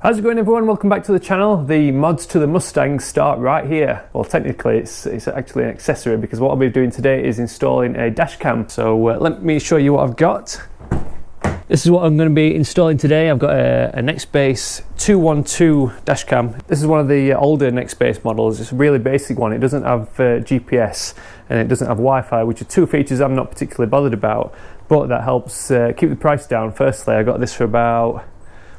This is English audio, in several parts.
How's it going, everyone? Welcome back to the channel. The mods to the Mustang start right here. Well, technically it's actually an accessory, because what I'll be doing today is installing a dash cam. So let me show you what I've got. This is what I'm going to be installing today. I've got a Nextbase 212 dash cam. This is one of the older Nextbase models. It's a really basic one. It doesn't have GPS and it doesn't have Wi-Fi, which are two features I'm not particularly bothered about, but that helps keep the price down. Firstly, I got this for about,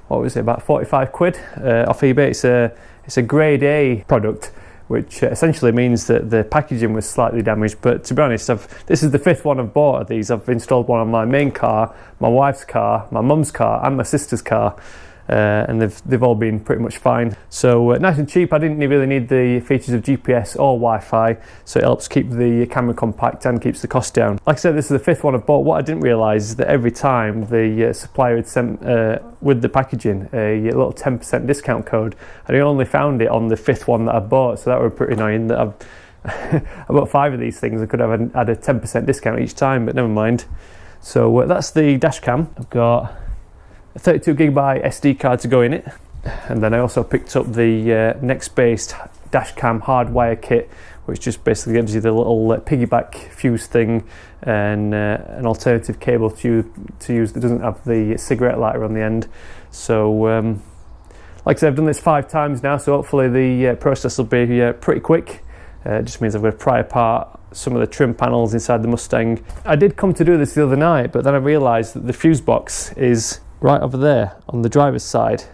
what was it, about 45 quid off eBay. It's a grade A product, which essentially means that the packaging was slightly damaged. But to be honest, this is the fifth one I've bought of these. I've installed one on my main car, my wife's car, my mum's car and my sister's car, and they've all been pretty much fine. So nice and cheap. I didn't really need the features of GPS or Wi-Fi, so it helps keep the camera compact and keeps the cost down. Like I said, this is the fifth one I've bought. What I didn't realise is that every time the supplier had sent with the packaging a little 10% discount code, and I only found it on the fifth one that I bought, so that was pretty annoying. That I bought 5 of these things. I could have had a 10% discount each time, but never mind. So that's the dash cam. I've got a 32GB SD card to go in it, and then I also picked up the Nextbase dash cam hardwire kit, which just basically gives you the little piggyback fuse thing and an alternative cable to use that doesn't have the cigarette lighter on the end. So like I said, I've done this 5 times now, so hopefully the process will be pretty quick. It just means I've got to pry apart some of the trim panels inside the Mustang. I did come to do this the other night, but then I realised that the fuse box is right over there on the driver's side,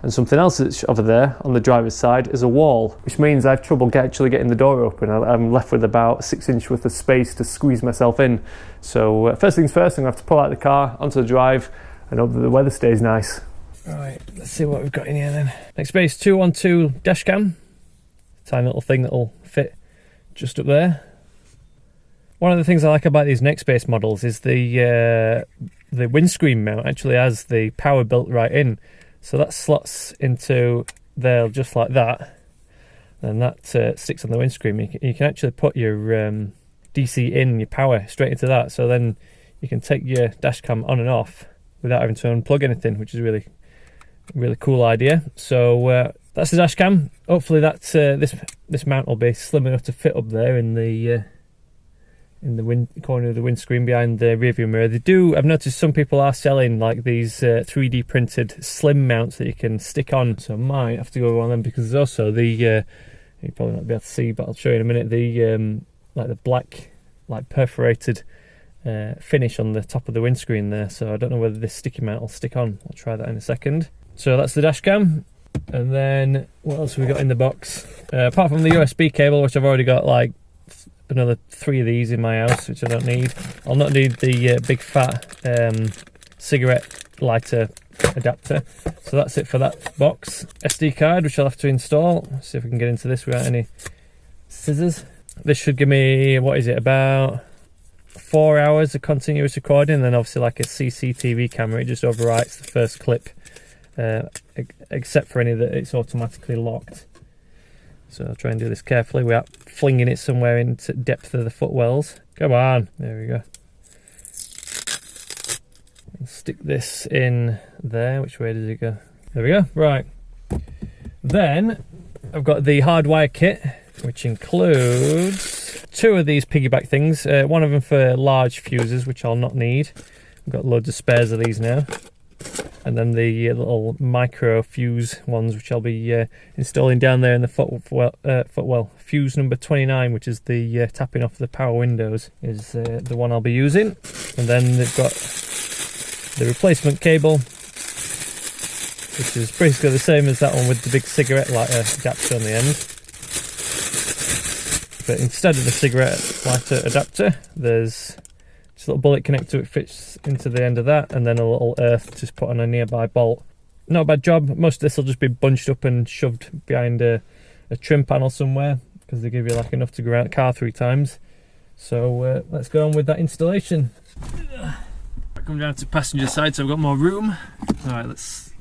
and something else that's over there on the driver's side is a wall, which means I have trouble actually getting the door open. I'm left with about 6 inch worth of space to squeeze myself in. So first things first, I'm going to have to pull out the car onto the drive and hope that the weather stays nice. Right, let's see what we've got in here then. Nextbase 212 dash cam, tiny little thing that'll fit just up there. One of the things I like about these Nextbase models is the windscreen mount actually has the power built right in, so that slots into there just like that, and that sticks on the windscreen. You can actually put your DC in, your power straight into that, so then you can take your dash cam on and off without having to unplug anything, which is a really cool idea. So that's the dash cam. Hopefully that this mount will be slim enough to fit up there in the corner of the windscreen behind the rearview mirror. I've noticed some people are selling like these 3D printed slim mounts that you can stick on, so I might have to go with one of them, because there's also the you probably not be able to see, but I'll show you in a minute, the like the black, like perforated finish on the top of the windscreen there. So I don't know whether this sticky mount will stick on. I'll try that in a second. So that's the dash cam. And then what else have we got in the box? Apart from the USB cable, which I've already got like another 3 of these in my house, which I don't need. I'll not need the big fat cigarette lighter adapter. So that's it for that box. SD card, which I'll have to install. Let's see if we can get into this without any scissors. This should give me, what is it, about 4 hours of continuous recording, and then obviously like a CCTV camera, it just overwrites the first clip, except for any that it's automatically locked. So I'll try and do this carefully without flinging it somewhere into depth of the footwells. Come on, there we go. Stick this in there. Which way does it go? There we go. Right. Then I've got the hardwire kit, which includes 2 of these piggyback things. One of them for large fuses, which I'll not need. I've got loads of spares of these now. And then the little micro fuse ones, which I'll be installing down there in the footwell. Fuse number 29, which is the tapping off the power windows, is the one I'll be using. And then they've got the replacement cable, which is basically the same as that one with the big cigarette lighter adapter on the end. But instead of the cigarette lighter adapter, there's just a little bullet connector that fits into the end of that, and then a little earth just put on a nearby bolt. Not a bad job. Most of this will just be bunched up and shoved behind a trim panel somewhere, because they give you like enough to go around the car 3 times. So let's go on with that installation. I come down to passenger side, so I've got more room. All right, let's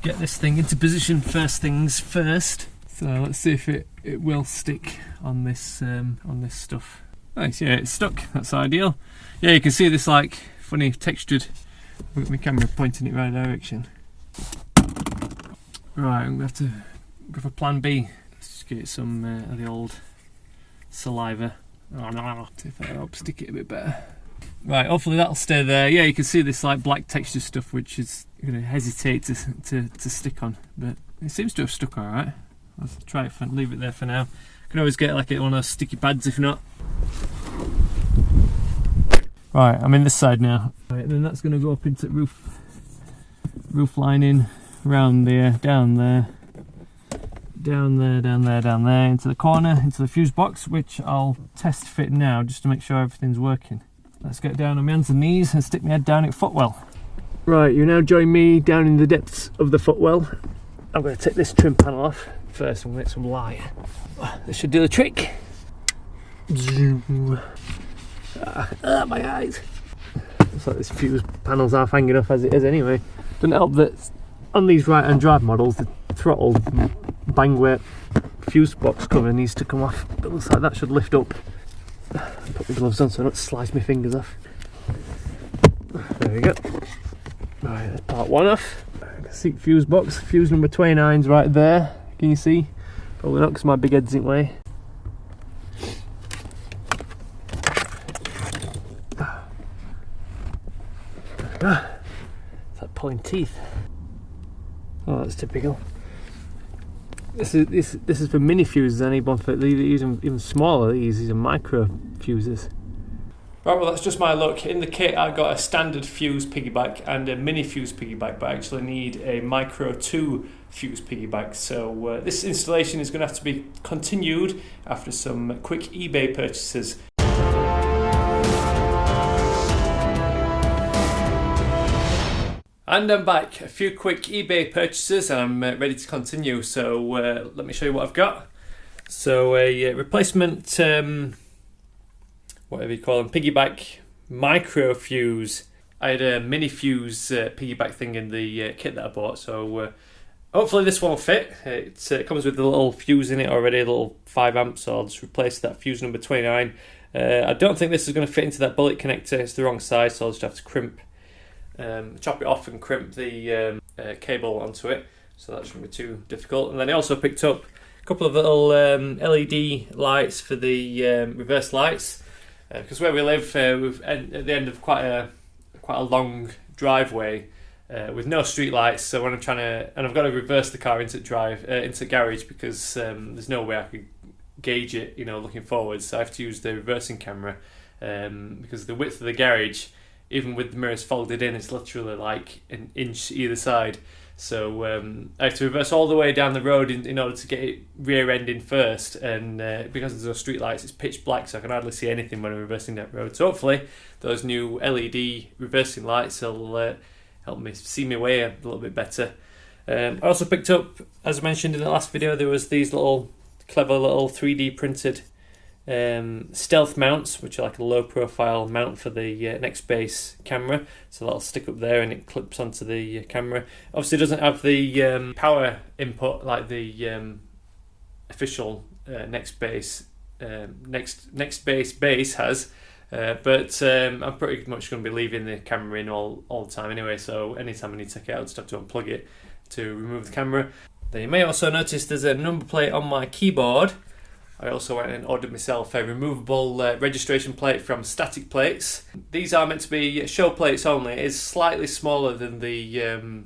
get this thing into position first things first. So let's see if it will stick on this stuff. Nice, yeah, it's stuck. That's ideal. Yeah, you can see this like funny textured. I've got my camera pointing it right direction. Right, I'm going to have to go for plan B. Let's just get some of the old saliva. Oh no, see if that'll help stick it a bit better. Right, hopefully that'll stay there. Yeah, you can see this like black texture stuff which is going to hesitate to stick on, but it seems to have stuck alright. Let's try it and leave it there for now. You can always get like one of those sticky pads if not. Right, I'm in this side now. Right, then that's going to go up into roof lining, round there, down there, down there, down there, down there, into the corner, into the fuse box, which I'll test fit now just to make sure everything's working. Let's get down on my hands and knees and stick my head down at footwell. Right, you now join me down in the depths of the footwell. I'm going to take this trim panel off first and get some light. This should do the trick. My eyes. Looks like this fuse panel's half hanging off as it is anyway. Doesn't help that on these right hand drive models the throttle bang weight fuse box cover needs to come off. It looks like that should lift up. Put my gloves on so I don't slice my fingers off. There we go. Right, that's part one off. Seat fuse box, fuse number 29's right there. Can you see? Probably not because my big head's in the way. It's like pulling teeth. Oh, that's typical. This is for mini fuses. I need one for these even smaller. These are micro fuses. Right, well that's just my luck. In the kit I got a standard fuse piggyback and a mini fuse piggyback, but I actually need a micro 2 fuse piggyback. So this installation is going to have to be continued after some quick eBay purchases. And I'm back. A few quick eBay purchases and I'm ready to continue. So let me show you what I've got. So a replacement, whatever you call them, piggyback micro fuse. I had a mini fuse piggyback thing in the kit that I bought. So hopefully this one will fit. It comes with a little fuse in it already, a little 5 amps. So I'll just replace that fuse number 29. I don't think this is going to fit into that bullet connector. It's the wrong size, so I'll just have to crimp. Chop it off and crimp the cable onto it, so that shouldn't be too difficult. And then I also picked up a couple of little LED lights for the reverse lights, because where we live we're at the end of quite a long driveway with no street lights. So when I'm trying to, and I've got to reverse the car into the garage because there's no way I could gauge it, looking forwards. So I have to use the reversing camera because the width of the garage, even with the mirrors folded in, it's literally like an inch either side. So I have to reverse all the way down the road in order to get it rear ending first. And because there's no street lights, it's pitch black, so I can hardly see anything when I'm reversing that road. So hopefully those new LED reversing lights will help me see my way a little bit better. I also picked up, as I mentioned in the last video, there was these clever little 3D printed stealth mounts, which are like a low profile mount for the Nextbase camera, so that'll stick up there and it clips onto the camera. Obviously it doesn't have the power input like the official Nextbase base has, but I'm pretty much going to be leaving the camera in all the time anyway, so anytime I need to take it out I just have to unplug it to remove the camera. Then you may also notice there's a number plate on my keyboard. I also went and ordered myself a removable registration plate from Static Plates. These are meant to be show plates only. It is slightly smaller than the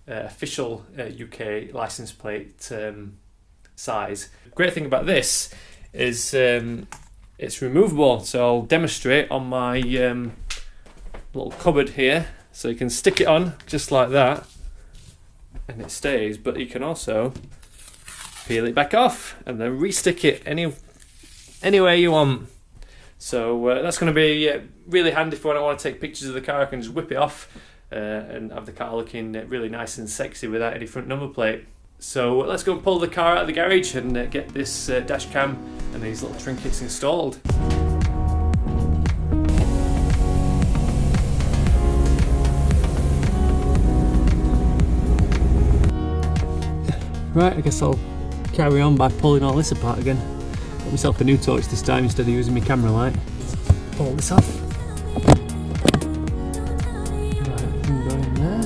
official UK license plate size. Great thing about this is it's removable, so I'll demonstrate on my little cupboard here. So you can stick it on just like that and it stays, but you can also peel it back off and then re-stick it anywhere you want. So that's going to be really handy for when I want to take pictures of the car. I can just whip it off and have the car looking really nice and sexy without any front number plate. So let's go and pull the car out of the garage and get this dash cam and these little trinkets installed. Right, I guess I'll carry on by pulling all this apart again. Got myself a new torch this time instead of using my camera light. Pull this off. Right, can go in there.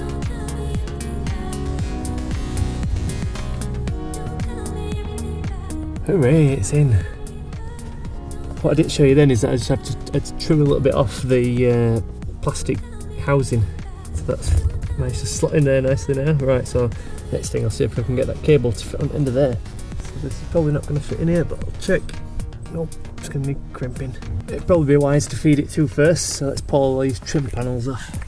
Hooray, it's in. What I didn't show you then is that I just had to trim a little bit off the plastic housing. So that's managed to slot in there nicely now. Right, so next thing I'll see if I can get that cable to fit on the end of there. So this is probably not going to fit in here, but I'll check. Nope, it's going to need crimping. It'd probably be wise to feed it to first, so let's pull all these trim panels off.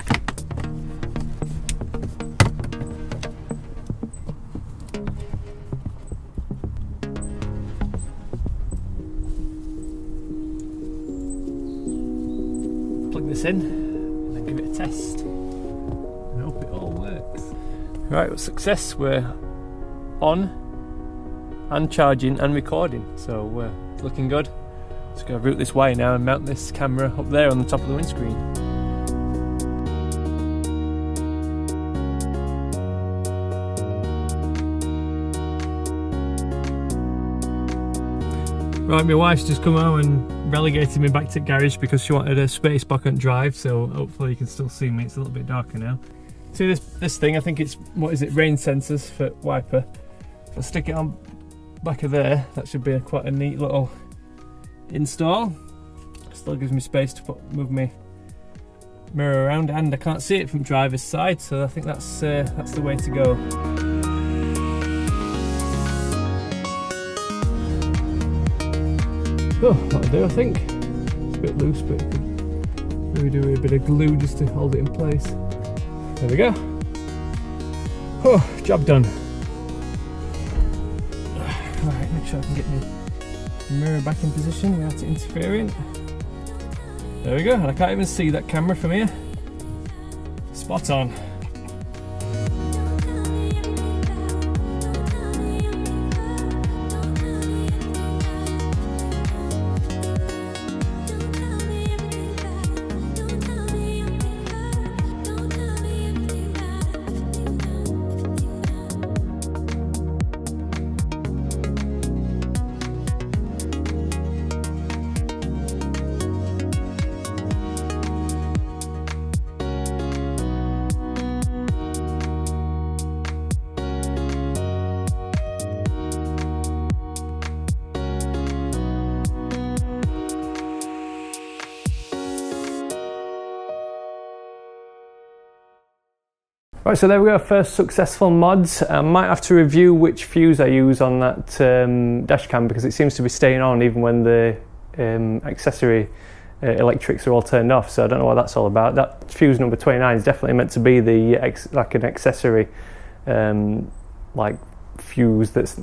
Plug this in and then give it a test and hope it all works. Right, well, success, we're on and charging and recording, so it's looking good. Just going to route this wire now and mount this camera up there on the top of the windscreen. Right, my wife's just come out and relegated me back to the garage because she wanted a space I couldn't drive, so hopefully you can still see me. It's a little bit darker now. See this thing, I think it's, what is it, rain sensors for wiper. If I stick it on back of there, that should be quite a neat little install. Still gives me space to move my mirror around, and I can't see it from driver's side, so I think that's the way to go. Oh, that'll do, I think. It's a bit loose, but maybe do a bit of glue just to hold it in place. There we go. Oh, job done. Alright, make sure I can get my mirror back in position without it interfering. There we go, and I can't even see that camera from here. Spot on. Right, so there we go, first successful mods. I might have to review which fuse I use on that dash cam because it seems to be staying on even when the accessory electrics are all turned off, so I don't know what that's all about. That fuse number 29 is definitely meant to be the like an accessory like fuse that's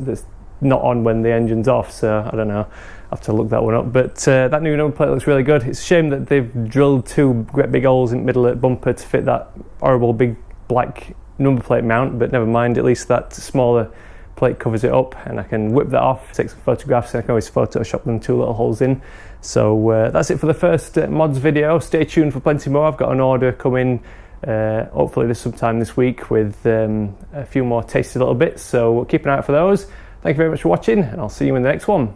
not on when the engine's off, so I don't know. I have to look that one up, but that new number plate looks really good. It's a shame that they've drilled two great big holes in the middle of the bumper to fit that horrible big black number plate mount, but never mind, at least that smaller plate covers it up and I can whip that off, take some photographs, and I can always Photoshop them two little holes in. So that's it for the first mods video. Stay tuned for plenty more. I've got an order coming hopefully sometime this week with a few more tasty little bits, so keep an eye out for those. Thank you very much for watching, and I'll see you in the next one.